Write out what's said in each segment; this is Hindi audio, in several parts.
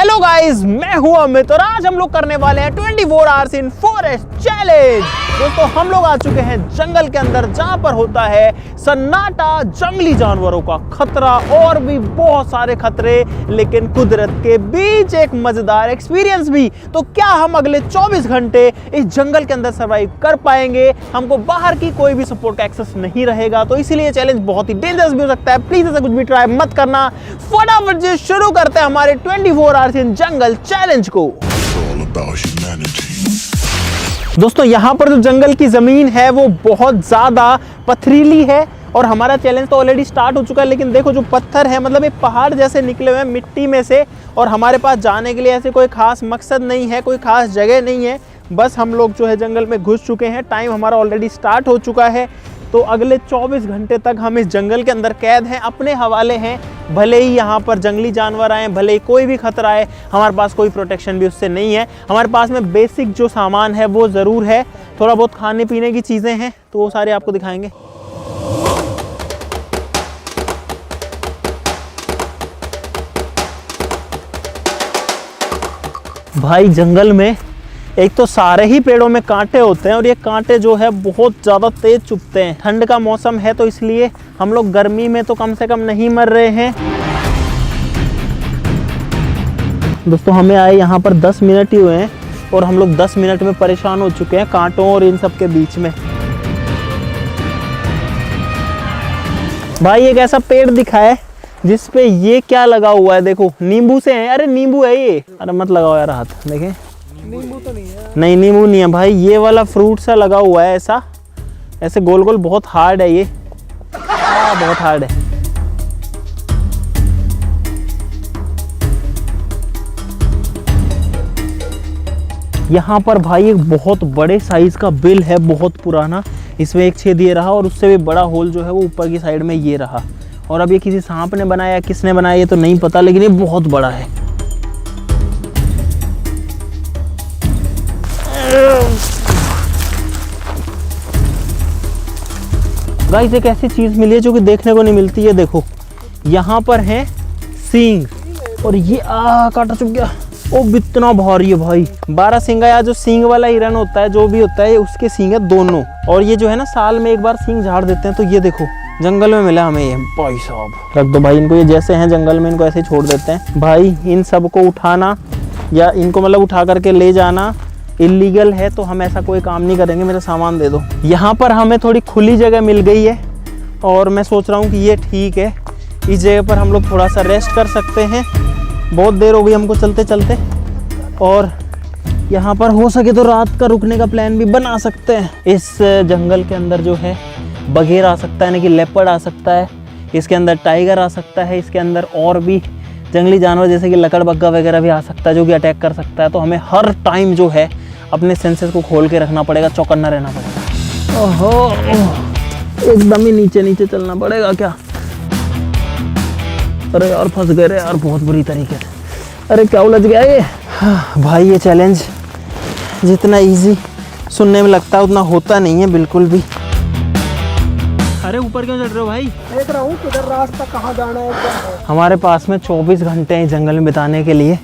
हेलो गाइस, मैं हूं अमित और आज हम लोग करने वाले हैं 24 आवर्स इन फॉरेस्ट चैलेंज। दोस्तों हम लोग आ चुके हैं जंगल के अंदर जहां पर होता है सन्नाटा, जंगली जानवरों का खतरा और भी बहुत सारे खतरे, लेकिन कुदरत के बीच एक मजेदार एक्सपीरियंस भी। तो क्या हम अगले 24 घंटे इस जंगल के अंदर सर्वाइव कर पाएंगे? हमको बाहर की कोई भी सपोर्ट का एक्सेस नहीं रहेगा, तो इसीलिए चैलेंज बहुत ही डेंजरस भी हो सकता है। प्लीज ऐसा कुछ भी ट्राई मत करना। फटाफट से शुरू करते हैं हमारे 24 आवर्स इन जंगल चैलेंज को। दोस्तों यहाँ पर जो जंगल की जमीन है वो बहुत ज्यादा पथरीली है और हमारा चैलेंज तो ऑलरेडी स्टार्ट हो चुका है, लेकिन देखो जो पत्थर है मतलब एक पहाड़ जैसे निकले हुए हैं मिट्टी में से, और हमारे पास जाने के लिए ऐसे कोई खास मकसद नहीं है, कोई खास जगह नहीं है। बस हम लोग जो है जंगल में घुस चुके हैं, टाइम हमारा ऑलरेडी स्टार्ट हो चुका है। तो अगले 24 घंटे तक हम इस जंगल के अंदर कैद हैं, अपने हवाले हैं। भले ही यहाँ पर जंगली जानवर आए, भले ही कोई भी खतरा आए, हमारे पास कोई प्रोटेक्शन भी उससे नहीं है। हमारे पास में बेसिक जो सामान है वो ज़रूर है, थोड़ा बहुत खाने पीने की चीज़ें हैं, तो वो सारे आपको दिखाएंगे। भाई जंगल में एक तो सारे ही पेड़ों में कांटे होते हैं और ये कांटे जो है बहुत ज़्यादा तेज चुभते हैं। ठंड का मौसम है तो इसलिए हम लोग गर्मी में तो कम से कम नहीं मर रहे हैं। दोस्तों हमें आए यहाँ पर 10 मिनट ही हुए हैं और हम लोग 10 मिनट में परेशान हो चुके हैं कांटों और इन सब के बीच में। भाई एक ऐसा पेड़ दिखा है जिस पे ये क्या लगा हुआ है, देखो नींबू से है। अरे नींबू है ये, अरे मत लगाओ यार हाथ, देखें नींबू तो नहीं है। नहीं नींबू नहीं है भाई, ये वाला फ्रूट सा लगा हुआ है, ऐसा ऐसे गोल गोल, बहुत हार्ड है ये, बहुत हार्ड है। यहाँ पर भाई एक बहुत बड़े साइज का बिल है, बहुत पुराना, इसमें एक छेद ये रहा और उससे भी बड़ा होल जो है वो ऊपर की साइड में ये रहा। और अब ये किसी सांप ने बनाया, किसने बनाया ये तो नहीं पता, लेकिन ये बहुत बड़ा है। गाइस एक ऐसी चीज मिली है जो कि देखने को नहीं मिलती है। देखो यहाँ पर है सींग और ये काटा चुप गया। ओ इतना भारी है भाई, 12 सींग या जो सींग वाला हिरन होता है, जो भी होता है, उसके सींग है दोनों। और ये जो है ना साल में एक बार सींग झाड़ देते हैं। तो ये देखो जंगल में मिला हमें ये, भाई साहब रख दो भाई इनको, ये जैसे हैं जंगल में इनको ऐसे ही छोड़ देते हैं। भाई इन सब को उठाना या इनको मतलब उठा करके ले जाना इलीगल है, तो हम ऐसा कोई काम नहीं करेंगे। मेरा सामान दे दो। यहाँ पर हमें थोड़ी खुली जगह मिल गई है और मैं सोच रहा हूँ कि ये ठीक है, इस जगह पर हम लोग थोड़ा सा रेस्ट कर सकते हैं। बहुत देर हो गई हमको चलते चलते, और यहाँ पर हो सके तो रात का रुकने का प्लान भी बना सकते हैं। इस जंगल के अंदर जो है बघेर आ सकता है, यानी कि लेपर्ड आ सकता है, इसके अंदर टाइगर आ सकता है, इसके अंदर और भी जंगली जानवर जैसे कि लकड़बग्गा वगैरह भी आ सकता है जो कि अटैक कर सकता है। तो हमें हर टाइम जो है अपने सेंसेस को खोल के रखना पड़ेगा, चौकन्ना रहना पड़ेगा। ओहो एकदम ही नीचे नीचे चलना पड़ेगा क्या? अरे यार फंस गए रे यार बहुत बुरी तरीके से। अरे क्या उलझ गया ये। भाई ये चैलेंज जितना इजी सुनने में लगता है उतना होता नहीं है बिल्कुल भी। अरे ऊपर क्यों चढ़ रहे हो भाई? देख रहा हूँ किधर रास्ता कहाँ जाना है। हमारे पास में 24 घंटे हैं जंगल में बिताने के लिए।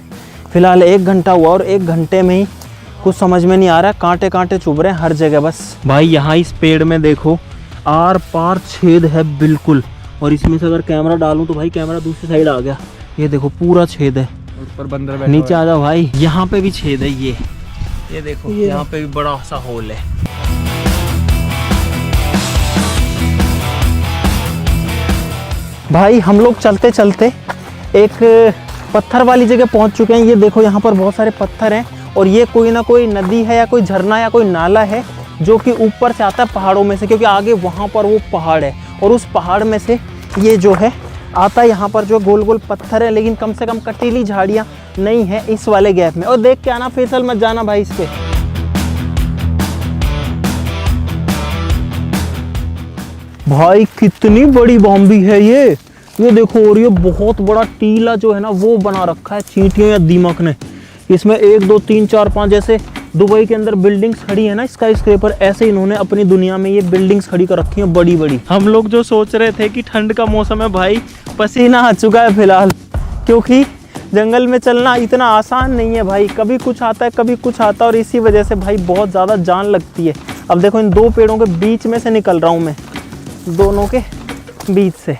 फिलहाल 1 घंटा हुआ और 1 घंटे में ही कुछ समझ में नहीं आ रहा है, कांटे कांटे चुभ रहे हैं हर जगह। बस भाई यहाँ इस पेड़ में देखो आर पार छेद है बिल्कुल, और इसमें से अगर कैमरा डालूं तो भाई कैमरा दूसरी साइड आ गया। ये देखो पूरा छेद है, ऊपर बंदर बैठा नीचे आ जाओ भाई। यहाँ पे भी छेद है, ये देखो यहाँ पे भी बड़ा सा होल है। भाई हम लोग चलते चलते एक पत्थर वाली जगह पहुंच चुके हैं। ये देखो यहाँ पर बहुत सारे पत्थर हैं और ये कोई ना कोई नदी है या कोई झरना या कोई नाला है जो कि ऊपर से आता है पहाड़ों में से, क्योंकि आगे वहाँ पर वो पहाड़ है और उस पहाड़ में से ये जो है आता है। यहाँ पर जो गोल गोल पत्थर है, लेकिन कम से कम कटीली झाड़ियाँ नहीं है इस वाले गैप में। और देख के आना, फिसल मत जाना भाई इस पे। भाई कितनी बड़ी बॉम्बी है ये देखो। और ये बहुत बड़ा टीला जो है ना वो बना रखा है चींटियों या दीमक ने। इसमें 1 2 3 4 5 जैसे दुबई के अंदर बिल्डिंग्स खड़ी है ना स्काई स्क्रेपर, ऐसे इन्होंने अपनी दुनिया में ये बिल्डिंग्स खड़ी कर रखी हैं बड़ी बड़ी। हम लोग जो सोच रहे थे कि ठंड का मौसम है भाई, पसीना आ चुका है फिलहाल, क्योंकि जंगल में चलना इतना आसान नहीं है भाई, कभी कुछ आता है कभी कुछ आता है, और इसी वजह से भाई बहुत ज़्यादा जान लगती है। अब देखो इन दो पेड़ों के बीच में से निकल रहा हूँ मैं, दोनों के बीच से।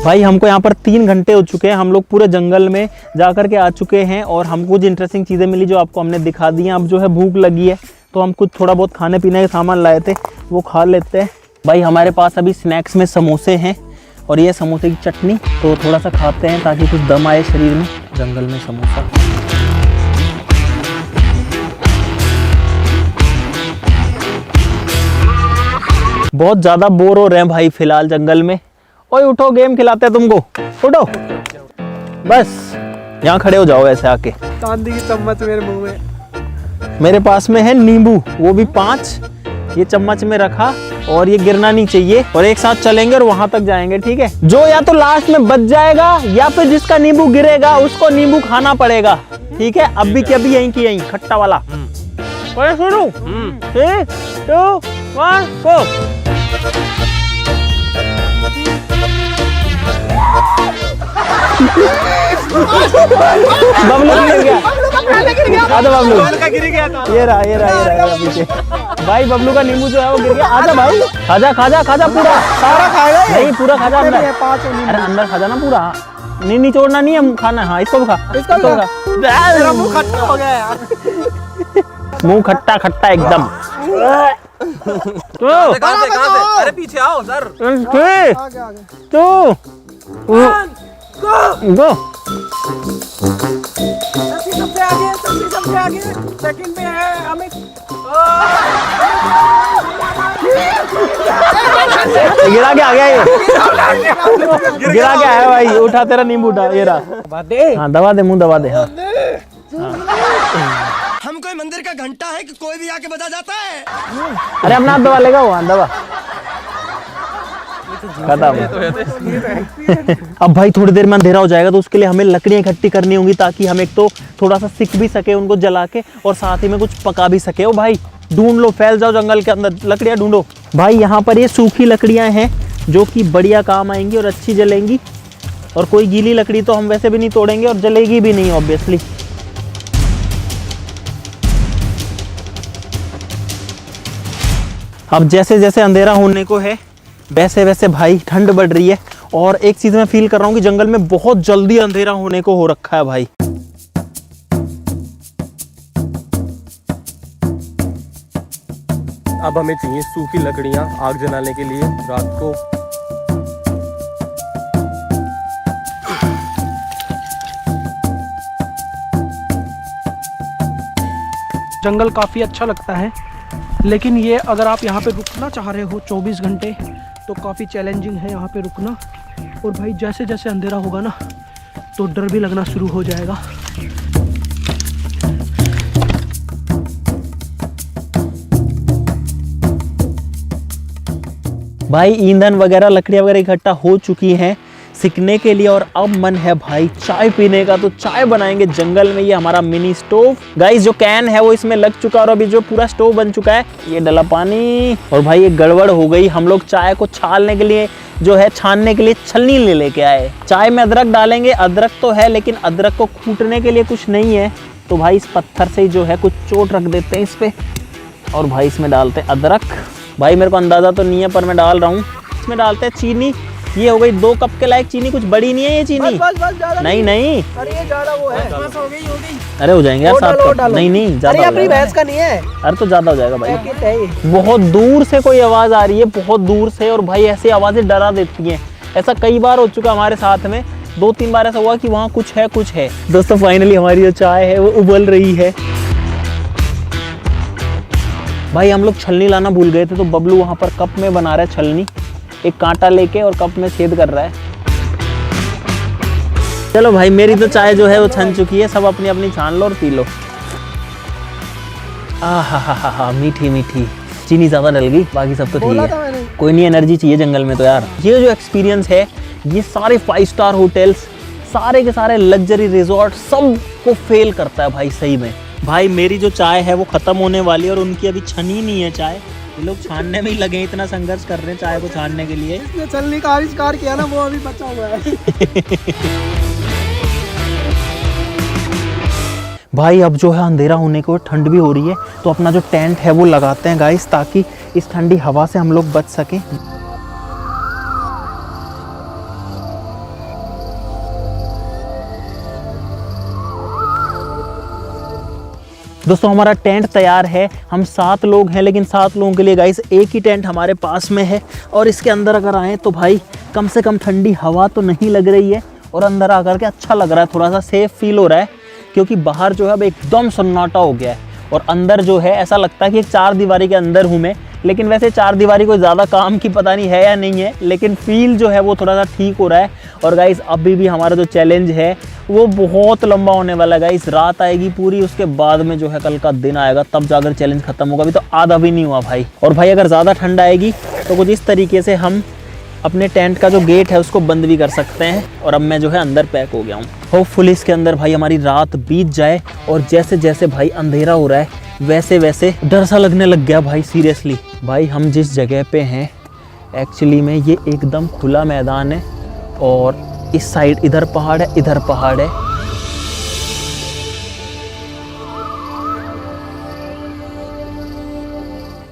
भाई हमको यहाँ पर 3 घंटे हो चुके हैं, हम लोग पूरे जंगल में जा कर के आ चुके हैं और हमको कुछ इंटरेस्टिंग चीज़ें मिली जो आपको हमने दिखा दी हैं। अब जो है भूख लगी है तो हम कुछ थोड़ा बहुत खाने पीने का सामान लाए थे वो खा लेते हैं। भाई हमारे पास अभी स्नैक्स में समोसे हैं और ये समोसे की चटनी, तो थोड़ा सा खाते हैं ताकि कुछ दम आए शरीर में। जंगल में समोसा, बहुत ज़्यादा बोर हो रहे हैं भाई फिलहाल जंगल में। ओए उठो, गेम खिलाते हैं तुमको, उठो बस यहाँ खड़े हो जाओ ऐसे आके। चांदी की चम्मच मेरे मुंह में। मेरे पास में है नींबू, वो भी 5, ये चम्मच में रखा और ये गिरना नहीं चाहिए, और एक साथ चलेंगे और वहां तक जाएंगे, ठीक है। जो या तो लास्ट में बच जाएगा या फिर जिसका नींबू गिरेगा उसको नींबू खाना पड़ेगा, ठीक है। अभी के अभी यहीं की यहीं खट्टा वाला। शुरू 3, 2, 1 गो। बबलू गिर गया, आजा बबलू, ये रहा पीछे। भाई बबलू का नींबू जो है वो गिर गया। आजा भाई, खाजा पूरा, सारा खाएगा नहीं, पूरा खाजा अंदर। अरे अंदर खाजा ना पूरा, नहीं निचोड़ना नहीं है, खाना। हाँ इसको भी खा, मेरा मुंह खट्टा हो गया यार। मुंह खट्टा एकदम। कहाँ? अरे पीछे आओ सर। तो गो सबसे आगे सेकंड पे है अमित। गिरा के आ गया ये, गिरा के आया भाई। उठा तेरा नींबू उठा, ये रहा। हाँ दबा दे, मुंह दबा दे। हाँ हम कोई मंदिर का घंटा है कि कोई भी आके बजा जाता है। अरे अपना हाथ दबा लेगा वो, हाँ दबा। खत्म। अब भाई थोड़ी देर में अंधेरा हो जाएगा तो उसके लिए हमें लकड़ियां इकट्ठी करनी होंगी ताकि हम एक तो थोड़ा सा सीख भी सके उनको जला के, और साथ ही में कुछ पका भी सके। ओ भाई ढूंढ लो, फैल जाओ जंगल के अंदर, लकड़ियां ढूंढो। भाई यहाँ पर ये सूखी लकड़ियां हैं जो कि बढ़िया काम आएंगी और अच्छी जलेंगी, और कोई गीली लकड़ी तो हम वैसे भी नहीं तोड़ेंगे और जलेगी भी नहीं ऑब्वियसली। अब जैसे जैसे अंधेरा होने को है वैसे वैसे भाई ठंड बढ़ रही है, और एक चीज मैं फील कर रहा हूँ कि जंगल में बहुत जल्दी अंधेरा होने को हो रखा है भाई। अब हमें चाहिए सूखी लकड़ियां आग जलाने के लिए रात को। जंगल काफ़ी अच्छा लगता है, लेकिन ये अगर आप यहाँ पे रुकना चाह रहे हो 24 घंटे तो काफ़ी चैलेंजिंग है यहाँ पे रुकना। और भाई जैसे जैसे अंधेरा होगा ना तो डर भी लगना शुरू हो जाएगा। भाई ईंधन वगैरह लकड़ियाँ वगैरह इकट्ठा हो चुकी हैं सिकने के लिए, और अब मन है भाई चाय पीने का, तो चाय बनाएंगे जंगल में। ये हमारा मिनी स्टोव गाइस, जो कैन है वो इसमें लग चुका है और अभी जो पूरा स्टोव बन चुका है। ये डला पानी, और भाई ये गड़बड़ हो गई। हम लोग चाय को छानने के लिए जो है छानने के लिए छलनी ले लेके आए। चाय में अदरक डालेंगे, अदरक तो है लेकिन अदरक को कूटने के लिए कुछ नहीं है, तो भाई इस पत्थर से जो है कुछ चोट रख देते हैं इस पे, और भाई इसमें डालते हैं अदरक। भाई मेरे को अंदाजा तो नहीं है पर मैं डाल रहा हूँ। इसमें डालते हैं चीनी, ये हो गई 2 कप के लायक चीनी, कुछ बड़ी नहीं है ये चीनी। बस नहीं अरे ये ज्यादा वो है, बस हो गई। अरे हो जाएंगे यार 7 कप। नहीं ज्यादा, अपनी भैंस का नहीं है। अरे तो ज्यादा हो जाएगा भाई। है ये। बहुत दूर से कोई आवाज आ रही है, बहुत दूर से, और भाई ऐसी आवाजें डरा देती हैं। ऐसा कई बार हो चुका हमारे साथ में, 2-3 बार ऐसा हुआ कि वहाँ कुछ है। दोस्तों फाइनली हमारी जो चाय है वो उबल रही है। भाई हम लोग छलनी लाना भूल गए थे, तो बबलू वहाँ पर कप में बना रहा है छलनी, एक कांटा लेके और कप में छेद कर रहा है। चलो भाई मेरी तो चाय जो है वो छन चुकी है, सब अपनी अपनी छान लो और पी लो। आहा मीठी मीठी, चीनी ज्यादा डल गई, बाकी सब तो ठीक है। कोई नहीं, एनर्जी चाहिए जंगल में तो यार। ये जो एक्सपीरियंस है, ये सारे 5 स्टार होटल्स, सारे के सारे लग्जरी रिजॉर्ट सब को फेल करता है भाई सही में। भाई मेरी जो चाय है वो ख़त्म होने वाली है और उनकी अभी छनी नहीं है चाय। ये लोग छानने में ही लगे हैं, इतना संघर्ष कर रहे हैं चाय को छानने के लिए। इसने चलने का आविष्कार किया ना, वो अभी बचा हुआ है। भाई अब जो है अंधेरा होने को ठंड भी हो रही है, तो अपना जो टेंट है वो लगाते हैं गाइस, ताकि इस ठंडी हवा से हम लोग बच सकें। दोस्तों हमारा टेंट तैयार है। हम 7 लोग हैं, लेकिन 7 लोगों के लिए गाइस एक ही टेंट हमारे पास में है। और इसके अंदर अगर आए तो भाई कम से कम ठंडी हवा तो नहीं लग रही है, और अंदर आकर के अच्छा लग रहा है, थोड़ा सा सेफ फील हो रहा है, क्योंकि बाहर जो है अब एकदम सन्नाटा हो गया है और अंदर जो है ऐसा लगता है कि एक 4 दीवारी के अंदर हूँ मैं। लेकिन वैसे 4 दीवारी कोई ज़्यादा काम की पता नहीं है या नहीं है, लेकिन फील जो है वो थोड़ा सा ठीक हो रहा है। और गाइस अभी भी हमारा जो चैलेंज है वो बहुत लंबा होने वाला है गाइस। रात आएगी पूरी, उसके बाद में जो है कल का दिन आएगा, तब जाकर चैलेंज खत्म होगा। अभी तो आधा भी नहीं हुआ भाई। और भाई अगर ज़्यादा ठंड आएगी तो कुछ इस तरीके से हम अपने टेंट का जो गेट है उसको बंद भी कर सकते हैं। और अब मैं जो है अंदर पैक हो गया हूँ। होपफुली इसके अंदर भाई हमारी रात बीत जाए। और जैसे जैसे भाई अंधेरा हो रहा है वैसे वैसे डर सा लगने लग गया भाई, सीरियसली। भाई हम जिस जगह पे हैं एक्चुअली में ये एकदम खुला मैदान है, और इस साइड इधर पहाड़ है, इधर पहाड़ है।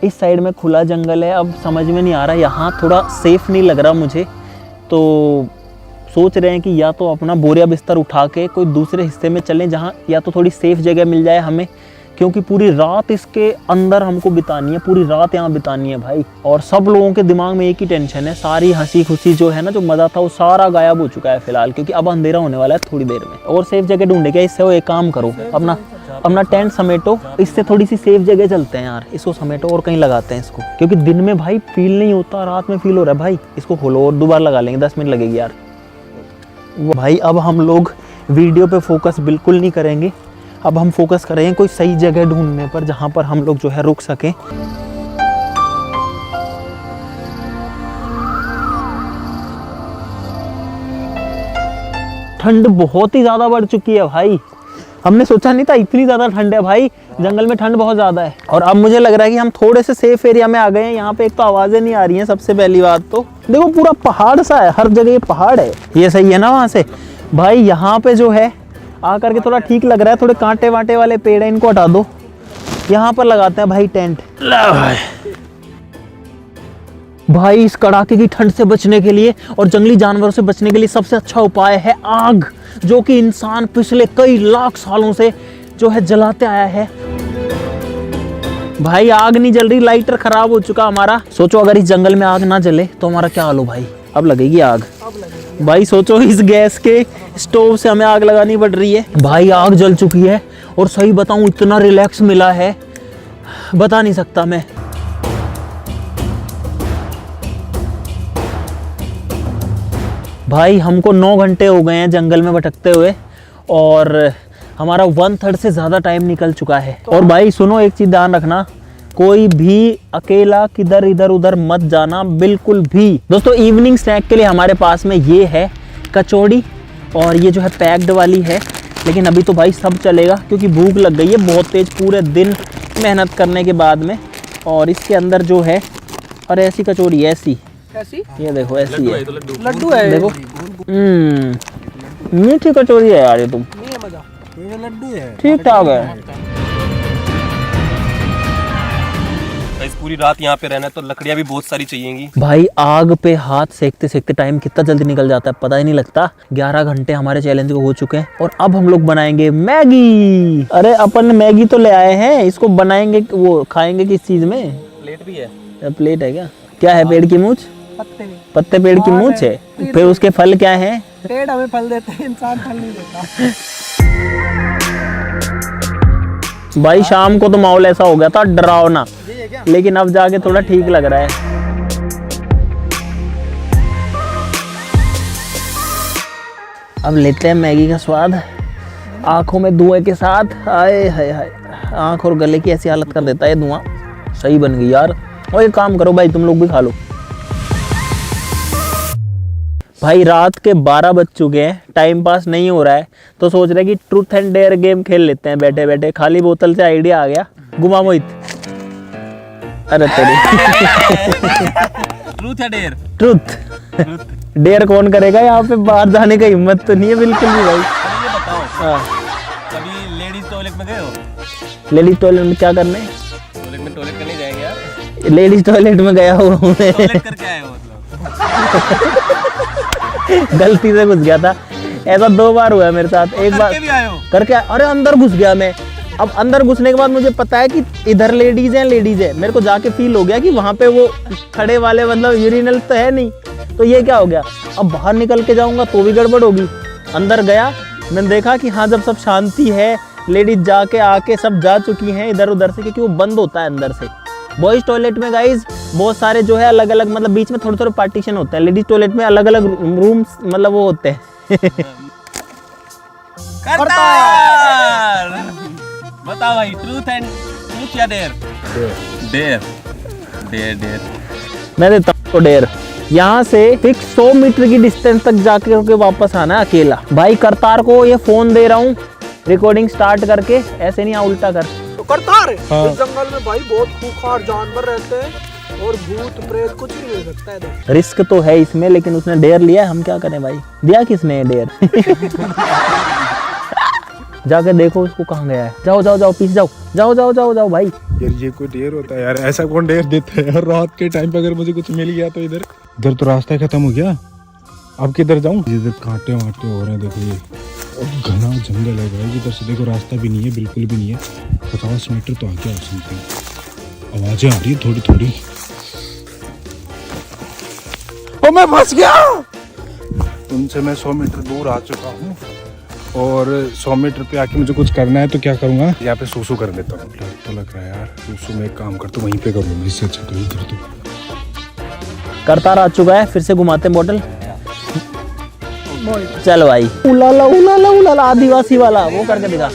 इस साइड में खुला जंगल है। अब समझ में नहीं आ रहा, यहाँ थोड़ा सेफ नहीं लग रहा मुझे, तो सोच रहे हैं कि या तो अपना बोरिया बिस्तर उठा के कोई दूसरे हिस्से में चलें, जहाँ या तो थोड़ी सेफ जगह मिल जाए हमें, क्योंकि पूरी रात इसके अंदर हमको बितानी है, पूरी रात यहाँ बितानी है भाई। और सब लोगों के दिमाग में एक ही टेंशन है, सारी हंसी खुशी जो है ना, जो मज़ा था वो सारा गायब हो चुका है फिलहाल, क्योंकि अब अंधेरा होने वाला है थोड़ी देर में। और सेफ जगह ढूंढे क्या, इससे वो एक काम करो, अपना टेंट समेटो, इससे थोड़ी सी सेफ जगह चलते हैं यार, इसको समेटो और कहीं लगाते हैं इसको, क्योंकि दिन में भाई फील नहीं होता, रात में फील हो रहा है भाई। इसको खोलो और दोबारा लगा लेंगे, 10 मिनट लगेगी यार। भाई अब हम लोग वीडियो पे फोकस बिल्कुल नहीं करेंगे, अब हम फोकस करेंगे कोई सही जगह ढूंढने पर, जहाँ पर हम लोग जो है रुक सकें। ठंड बहुत ही ज़्यादा बढ़ चुकी है भाई, हमने सोचा नहीं था इतनी ज़्यादा ठंड है भाई। जंगल में ठंड बहुत ज़्यादा है। और अब मुझे लग रहा है कि हम थोड़े से सेफ एरिया में आ गए हैं। यहाँ पे एक तो आवाज़ें नहीं आ रही हैं, सबसे पहली बात तो देखो पूरा पहाड़ सा है, हर जगह ये पहाड़ है। ये सही है ना वहाँ से भाई। यहाँ पे जो है आकर के थोड़ा ठीक लग रहा है, थोड़े कांटे वांटे वाले पेड़ हैं, इनको हटा दो, यहाँ पर लगाते हैं भाई टेंट। भाई इस कड़ाके की ठंड से बचने के लिए और जंगली जानवरों से बचने के लिए सबसे अच्छा उपाय है आग, जो कि इंसान पिछले कई लाख सालों से जो है जलाते आया है। भाई आग नहीं जल रही, लाइटर खराब हो चुका हमारा। सोचो अगर इस जंगल में आग ना जले तो हमारा क्या हाल हो भाई। अब लगेगी आग भाई, सोचो इस गैस के स्टोव से हमें आग लगानी पड़ रही है। भाई आग जल चुकी है और सही बताऊं इतना रिलैक्स मिला है बता नहीं सकता मैं। भाई हमको 9 घंटे हो गए हैं जंगल में भटकते हुए और हमारा 1/3 से ज़्यादा टाइम निकल चुका है। और भाई सुनो एक चीज़ ध्यान रखना, कोई भी अकेला किधर इधर उधर मत जाना बिल्कुल भी। दोस्तों इवनिंग स्नैक के लिए हमारे पास में ये है कचौड़ी और ये जो है पैक्ड वाली है, लेकिन अभी तो भाई सब चलेगा क्योंकि भूख लग गई है बहुत तेज पूरे दिन मेहनत करने के बाद में। और इसके अंदर जो है, अरे ऐसी कचौड़ी ऐसी, ये देखो ऐसी है, लड्डू है देखो मीठी कचौड़ी है यार, ये तुम लड्डू है, ठीक ठाक है। इस पूरी रात यहाँ पे रहना है तो लकड़ियाँ भी बहुत सारी चाहिएंगी। भाई आग पे हाथ सेकते सेकते टाइम कितना जल्दी निकल जाता है पता ही नहीं लगता। 11 घंटे हमारे चैलेंज को हो चुके हैं और अब हम लोग बनाएंगे मैगी। अरे अपन मैगी तो ले आए हैं, इसको बनाएंगे, वो खाएंगे किस चीज में? प्लेट भी है। प्लेट है क्या? क्या है? पेड़ की मूंछ, पत्ते पेड़ की मूंछ है। फिर उसके फल क्या है? पेड़ हमें फल देते हैं, इंसान फल नहीं देता। भाई शाम को तो माहौल ऐसा हो गया था डरावना, लेकिन अब जाके थोड़ा ठीक लग रहा है। अब लेते हैं मैगी का स्वाद आंखों में धुएं के साथ। हाय हाय हाय, आंख और गले की ऐसी हालत कर देता है धुआं। सही बन गई यार। और एक काम करो भाई तुम लोग भी खा लो। भाई रात के 12 बज चुके हैं, टाइम पास नहीं हो रहा है, तो सोच रहे कि ट्रूथ एंड डेयर गेम खेल लेते हैं बैठे बैठे। खाली बोतल से आइडिया आ गया। घुमा मोहित। अरे तेरी ट्रूथ है डेयर? ट्रूथ डेयर कौन करेगा यहाँ पे? बाहर जाने का हिम्मत तो नहीं है बिल्कुल भी भाई। ये बताओ, हाँ, कभी लेडीज टॉयलेट में गए हो? लेडीज टॉयलेट में क्या करने? टॉयलेट करने जाएंगे यार। लेडीज टॉयलेट में गया हुआ हूँ मैं। टॉयलेट करके आए हो मतलब? गलती से घुस गया था। ऐसा 2 बार हुआ है मेरे साथ। एक बार करके भी आए हो? करके अरे अंदर घुस गया मैं। अब अंदर घुसने के बाद मुझे पता है कि इधर लेडीज है। मेरे को जाके फील हो गया कि वहां पे वो खड़े वाले मतलब यूरिनल तो है नहीं, तो ये क्या हो गया। अब बाहर निकल के जाऊंगा तो भी गड़बड़ होगी। अंदर गया, मैंने देखा कि हाँ जब सब शांति है, लेडीज जाके आके सब जा चुकी हैं इधर उधर से, क्योंकि वो बंद होता है अंदर से। बॉयज टॉयलेट में गाइज बहुत सारे जो है अलग अलग मतलब बीच में थोड़े थोड़े पार्टीशन होते हैं। लेडीज टॉयलेट में अलग अलग रूम्स मतलब वो होते हैं। करतार! बताओ भाई, ट्रूथ या डेयर? डेयर। डेयर। मैं देता हूँ डेयर। यहाँ से फिक्स 100 मीटर की डिस्टेंस तक जाके वापस आना है अकेला। भाई करतार को ये फोन दे रहा हूँ, रिकॉर्डिंग स्टार्ट करके। ऐसे नहीं उल्टा कर। तो करतार है। हाँ। इस जंगल में भाई बहुत खूंखार जानवर रहते हैं और भूत प्रेत कुछ नहीं मिल सकता है इधर। रिस्क तो है इसमें, लेकिन उसने डेयर लिया है, हम क्या करें भाई। दिया किसने डेयर? जाके देखो उसको कहाँ गया है। जाओ पीछे जाओ भाई। यार ये कोई डेयर होता है यार? ऐसा कौन डेयर देता है यार? रात के टाइम पे अगर मुझे कुछ मिल गया तो इधर तो रास्ता खत्म हो गया। अब किधर जाऊं? इधर कांटे वाटे हो रहे हैं, देखो ये घना जंगल है भाई। इधर से देखो रास्ता भी नहीं है, बिल्कुल भी नहीं है। 50 मीटर तो आगे हो समथिंग। आवाजें आ रही है थोड़ी थोड़ी। ओ मैं फंस गया। तुमसे मैं 100 मीटर दूर आ चुका हूँ और 100 मीटर पे आके मुझे कुछ करना है, तो क्या करूंगा? यहाँ पे सूसू कर लेता हूँ। डर तो लग रहा है यार। सूसू में एक काम करता हूँ, वहीं पे करूँगा। इससे अच्छा तो इधर तो। करतार आ चुका है, फिर से घुमाते हैं बोतल। चल भाई। उलाला आदिवासी वाला वो करके दिखा।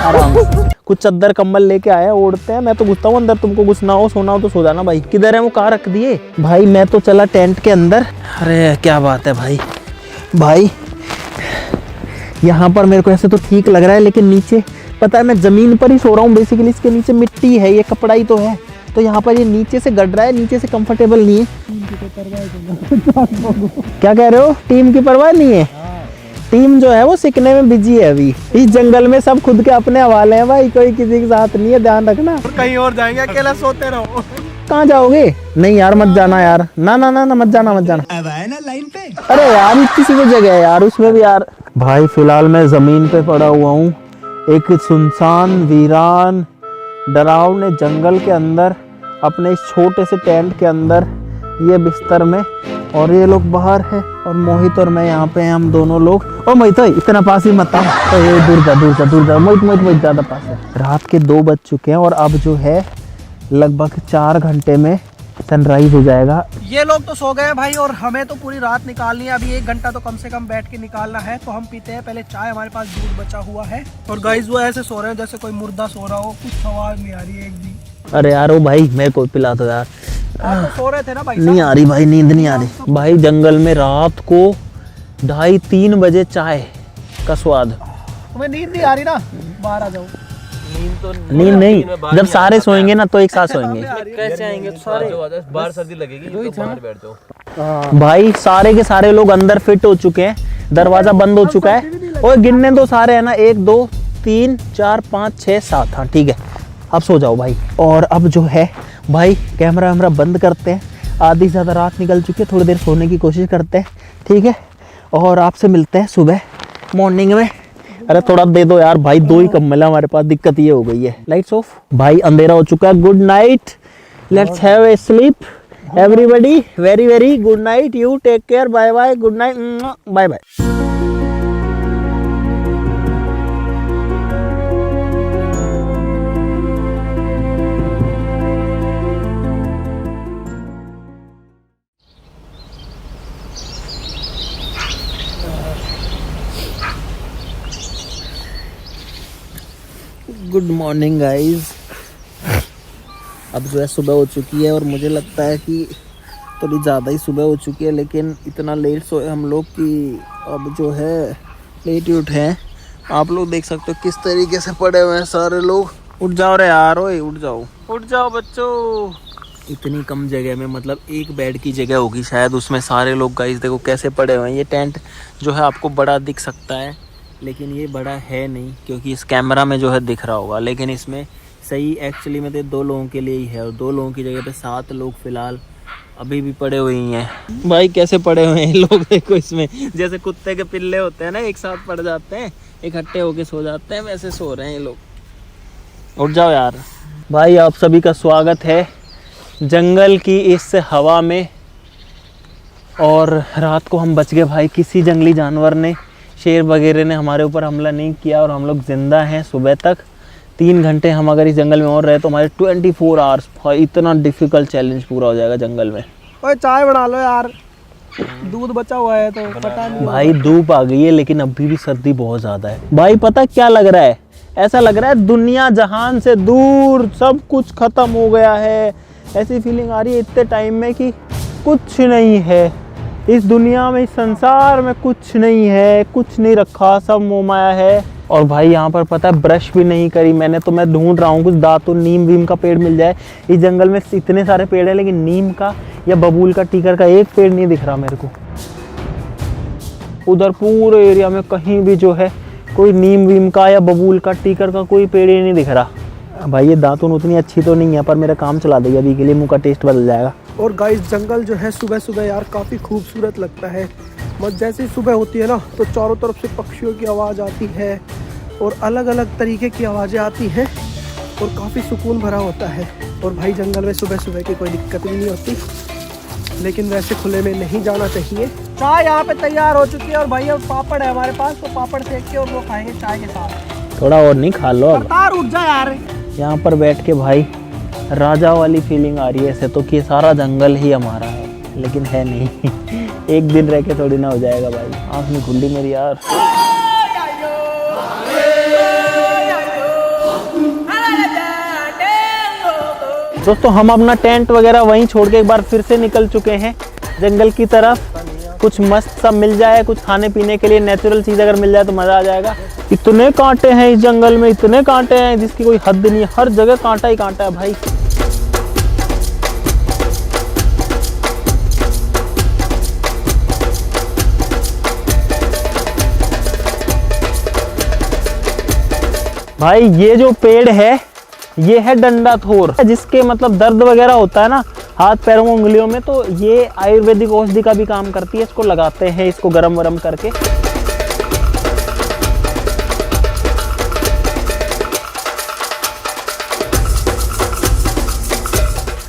आराम से। कुछ चद्दर कंबल लेके आया, ओढ़ते हैं। मैं तो घुसता हूँ अंदर, तुमको घुसना हो सोना हो तो सो जाना भाई। किधर है वो? कहाँ रख दिए भाई? मैं तो चला टेंट के अंदर। अरे क्या बात है भाई यहाँ पर मेरे को ऐसे तो ठीक लग रहा है, लेकिन नीचे पता है मैं जमीन पर ही सो रहा हूँ बेसिकली। इसके नीचे मिट्टी है, ये कपड़ा ही तो है, तो यहाँ पर ये नीचे से गड़ रहा है, नीचे से कंफर्टेबल नहीं है। क्या कह रहे हो? टीम की परवाह नहीं है? टीम जो है वो सीखने में बिजी है अभी। इस जंगल में सब खुद के अपने हवाले हैं भाई, कोई किसी के साथ नहीं है, ध्यान रखना। कहीं और जाएंगे, अकेला सोते रहो। कहाँ जाओगे? नहीं यार मत जाना यार। ना मत जाना। अब आए ना लाइन पे। अरे यार किसी की जगह है यार, उसमें भी यार। भाई फिलहाल मैं जमीन पे पड़ा हुआ हूँ, एक सुनसान वीरान डरावने जंगल के अंदर, अपने इस छोटे से टेंट के अंदर, ये बिस्तर में, और ये लोग बाहर है, और मोहित और मैं यहाँ पे हैं, हम दोनों लोग। ओ मोहित इतना पास ही मत आओ, तो ये दूर जा। मोहित ज्यादा पास है। रात के 2 बज चुके हैं और अब जो है लगभग 4 घंटे में सनराइज हो जाएगा। ये लोग तो सो गए भाई, और हमें तो पूरी रात निकालनी है। अभी 1 घंटा तो कम से कम बैठ के निकालना है, तो हम पीते हैं पहले चाय। हमारे पास दूध बचा हुआ है, और गाइस वो ऐसे सो रहे हैं जैसे कोई मुर्दा सो रहा हो, कुछ आवाज नहीं आ रही है एक भी। अरे यार ओ भाई मेरे को पिला दो यार। आप तो सो रहे थे ना भाई? नहीं आ रही भाई, नींद नहीं आ रही भाई। जंगल में रात को 2:30-3 बजे चाय का स्वाद। तुम्हें नींद नहीं आ रही ना? बाहर आ जाओ। नींद नहीं, जब सारे सोएंगे ना तो एक साथ सोएंगे। कैसे आएंगे सारे? बाहर सर्दी लगेगी तो बाहर बैठ जाओ। भाई सारे के सारे लोग अंदर फिट हो चुके हैं, दरवाजा बंद हो चुका है। और गिनने दो सारे है ना, 1 2 3 4 5 6 7। हाँ ठीक है, अब सो जाओ भाई। और अब जो है भाई कैमरा वैमरा बंद करते हैं, आधी से ज़्यादा रात निकल चुकी है, थोड़ी देर सोने की कोशिश करते हैं, ठीक है। और आपसे मिलते हैं सुबह मॉर्निंग में। अरे थोड़ा दे दो यार भाई, 2 ही कम्बल है हमारे पास, दिक्कत ये हो गई है। लाइट्स ऑफ भाई, अंधेरा हो चुका है। Good night, let's have a sleep everybody, very very good night. You take care, bye bye, good night, bye bye. Good morning guys. अब जो है सुबह हो चुकी है और मुझे लगता है कि थोड़ी ज़्यादा ही सुबह हो चुकी है, लेकिन इतना लेट सोए हम लोग कि अब जो है लेट ही उठे हैं। आप लोग देख सकते हो किस तरीके से पड़े हुए हैं सारे लोग। उठ जाओ रे यार, ओए उठ जाओ बच्चों। इतनी कम जगह में, मतलब एक बेड की जगह होगी शायद, उसमें सारे लोग गाइस देखो कैसे पड़े हुए हैं। ये टेंट जो है आपको बड़ा दिख सकता है, लेकिन ये बड़ा है नहीं, क्योंकि इस कैमरा में जो है दिख रहा होगा, लेकिन इसमें सही एक्चुअली में तो 2 लोगों के लिए ही है, और 2 लोगों की जगह पे 7 लोग फिलहाल अभी भी पड़े हुए ही हैं। भाई कैसे पड़े हुए हैं लोग, देखो इसमें जैसे कुत्ते के पिल्ले होते हैं ना, एक साथ पड़ जाते हैं, इकट्ठे होके सो जाते हैं, वैसे सो रहे हैं ये लोग। उठ जाओ यार। भाई आप सभी का स्वागत है जंगल की इस हवा में। और रात को हम बच गए भाई, किसी जंगली जानवर ने, शेर वगैरह ने हमारे ऊपर हमला नहीं किया, और हम लोग ज़िंदा हैं सुबह तक। 3 घंटे हम अगर इस जंगल में और रहे तो हमारे 24 आवर्स, भाई इतना डिफ़िकल्ट चैलेंज पूरा हो जाएगा जंगल में। ओए चाय बना लो यार, दूध बचा हुआ है तो पता नहीं। भाई धूप आ गई है, लेकिन अभी भी सर्दी बहुत ज़्यादा है। भाई पता क्या लग रहा है, ऐसा लग रहा है दुनिया जहान से दूर सब कुछ ख़त्म हो गया है। ऐसी फीलिंग आ रही है इतने टाइम में कि कुछ नहीं है इस दुनिया में, इस संसार में कुछ नहीं है, कुछ नहीं रखा, सब मोह माया है। और भाई यहाँ पर पता है ब्रश भी नहीं करी मैंने, तो मैं ढूंढ रहा हूँ कुछ दातुन नीम वीम का पेड़ मिल जाए। इस जंगल में इतने सारे पेड़ हैं, लेकिन नीम का या बबूल का, टीकर का एक पेड़ नहीं दिख रहा मेरे को। उधर पूरे एरिया में कहीं भी जो है कोई नीम वीम का या बबूल का, टीकर का कोई पेड़ ही नहीं दिख रहा। भाई ये दातुन उतनी अच्छी तो नहीं है, पर मेरा काम चला देगी अभी के लिए, मुँह का टेस्ट बदल जाएगा। और गाइस जंगल जो है सुबह सुबह यार काफ़ी खूबसूरत लगता है। मतलब जैसे ही सुबह होती है ना, तो चारों तरफ से पक्षियों की आवाज़ आती है और अलग अलग तरीके की आवाज़ें आती हैं, और काफ़ी सुकून भरा होता है। और भाई जंगल में सुबह सुबह की कोई दिक्कत भी नहीं होती, लेकिन वैसे खुले में नहीं जाना चाहिए। चाय यहाँ पे तैयार हो चुकी है, और भाई अब पापड़ है हमारे पास, तो पापड़ सेक के और वो खाएंगे चाय के साथ। थोड़ा और नहीं खा लो अब। करतार उठ जा यार। यहाँ पर बैठ के भाई राजा वाली फीलिंग आ रही है ऐसे तो, कि सारा जंगल ही हमारा है, लेकिन है नहीं। एक दिन रह के थोड़ी ना हो जाएगा भाई। आँख नहीं खुली मेरी यार। दोस्तों हम अपना टेंट वगैरह वहीं छोड़ के एक बार फिर से निकल चुके हैं जंगल की तरफ। कुछ मस्त सब मिल जाए, कुछ खाने पीने के लिए नेचुरल चीज़ अगर मिल जाए तो मज़ा आ जाएगा। इतने कांटे हैं इस जंगल में, इतने कांटे हैं जिसकी कोई हद नहीं है, हर जगह कांटा ही कांटा है भाई। भाई ये जो पेड़ है ये है डंडा थोर, जिसके मतलब दर्द वगैरह होता है ना हाथ पैरों उंगलियों में, तो ये आयुर्वेदिक औषधि का भी काम करती है। इसको लगाते हैं, इसको गरम वरम करके।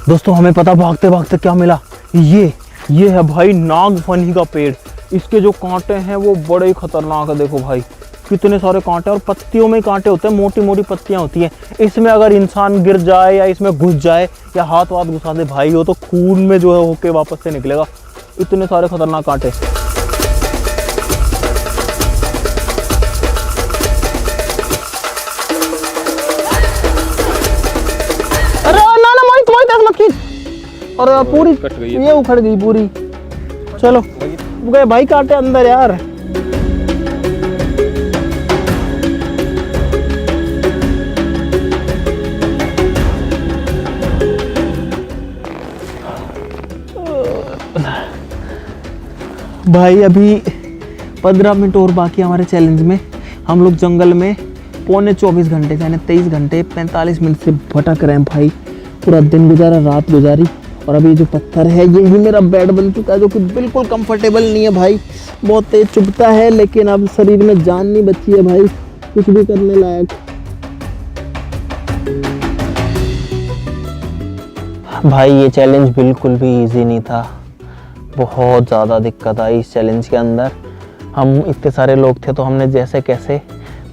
दोस्तों हमें पता भागते भागते क्या मिला, ये है भाई नागफनी का पेड़। इसके जो कांटे हैं वो बड़े ही खतरनाक है। देखो भाई कितने सारे कांटे, और पत्तियों में कांटे होते हैं, मोटी मोटी पत्तियां होती हैं। इसमें अगर इंसान गिर जाए या इसमें घुस जाए या हाथ वाथ घुसा दे भाई, वो तो खून में जो है होके वापस से निकलेगा। इतने सारे खतरनाक कांटे। अरे ना ना मोहित मत खींच। और पूरी ये उखड़ गई पूरी। चलो गए भाई कांटे अंदर यार। भाई अभी 15 मिनट और बाकी हमारे चैलेंज में। हम लोग जंगल में पौने 24 घंटे यानी 23 घंटे 45 मिनट से भटक रहे हैं भाई। पूरा दिन गुजारा, रात गुजारी, और अभी जो पत्थर है ये ही मेरा बेड बन चुका है, जो कि बिल्कुल कंफर्टेबल नहीं है भाई। बहुत तेज चुभता है, लेकिन अब शरीर में जान नहीं बची है भाई कुछ भी करने लायक। भाई ये चैलेंज बिल्कुल भी इजी नहीं था, बहुत ज़्यादा दिक्कत आई इस चैलेंज के अंदर। हम इतने सारे लोग थे तो हमने जैसे कैसे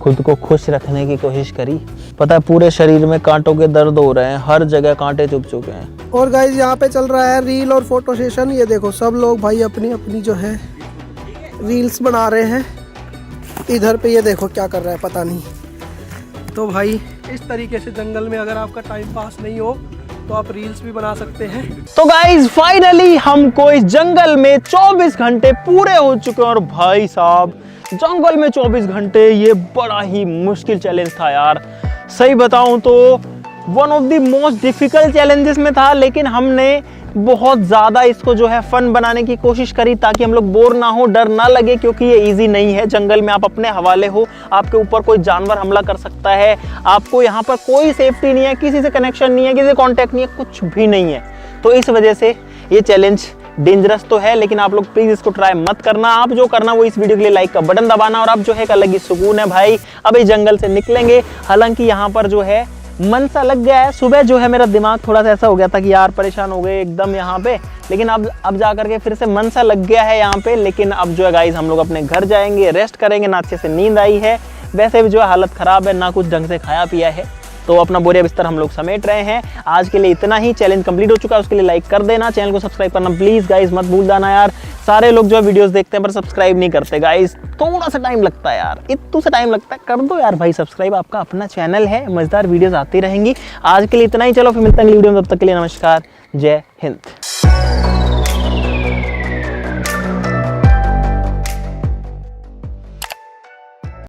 खुद को खुश रखने की कोशिश करी। पता है पूरे शरीर में कांटों के दर्द हो रहे हैं, हर जगह कांटे चुभ चुके हैं। और गाइस यहाँ पे चल रहा है रील और फोटो सेशन। ये देखो सब लोग भाई अपनी अपनी जो है रील्स बना रहे हैं। इधर पे ये देखो क्या कर रहा है पता नहीं। तो भाई इस तरीके से जंगल में अगर आपका टाइम पास नहीं हो तो आप रील्स भी बना सकते हैं। तो गाइज फाइनली हमको इस जंगल में 24 घंटे पूरे हो चुके हैं और भाई साहब जंगल में 24 घंटे ये बड़ा ही मुश्किल चैलेंज था यार। सही बताऊं तो one of the most difficult challenges में था, लेकिन हमने बहुत ज़्यादा इसको जो है फन बनाने की कोशिश करी ताकि हम लोग बोर ना हो, डर ना लगे, क्योंकि ये इजी नहीं है। जंगल में आप अपने हवाले हो, आपके ऊपर कोई जानवर हमला कर सकता है, आपको यहाँ पर कोई सेफ्टी नहीं है, किसी से कनेक्शन नहीं है, किसी से कॉन्टैक्ट नहीं है, कुछ भी नहीं है। तो इस वजह से ये चैलेंज डेंजरस तो है, लेकिन आप लोग प्लीज इसको ट्राई मत करना। आप जो करना वो इस वीडियो के लिए लाइक का बटन दबाना, और अब जो है एक अलग ही सुकून है भाई। अब इस जंगल से निकलेंगे, हालांकि यहाँ पर जो है मन सा लग गया है। सुबह जो है मेरा दिमाग थोड़ा सा ऐसा हो गया था कि यार परेशान हो गए एकदम यहाँ पे, लेकिन अब जा करके फिर से मन सा लग गया है यहाँ पे। लेकिन अब जो है गाइस हम लोग अपने घर जाएंगे, रेस्ट करेंगे, ना अच्छे से नींद आई है, वैसे भी जो है हालत ख़राब है, ना कुछ ढंग से खाया पिया है, तो अपना बोरिया बिस्तर हम लोग समेट रहे हैं। आज के लिए इतना ही, चैलेंज कंप्लीट हो चुका है, उसके लिए लाइक कर देना, चैनल को सब्सक्राइब करना प्लीज़ गाइस मत भूल जाना यार। सारे लोग जो है वीडियोस देखते हैं पर सब्सक्राइब नहीं करते गाइस, थोड़ा सा टाइम लगता है यार, इतना सा टाइम लगता है, कर दो यार भाई सब्सक्राइब, आपका अपना चैनल है, मज़ेदार वीडियोज़ आती रहेंगी। आज के लिए इतना ही, चलो फिर मिलते हैं अगली वीडियो में, तब तक के लिए नमस्कार, जय हिंद।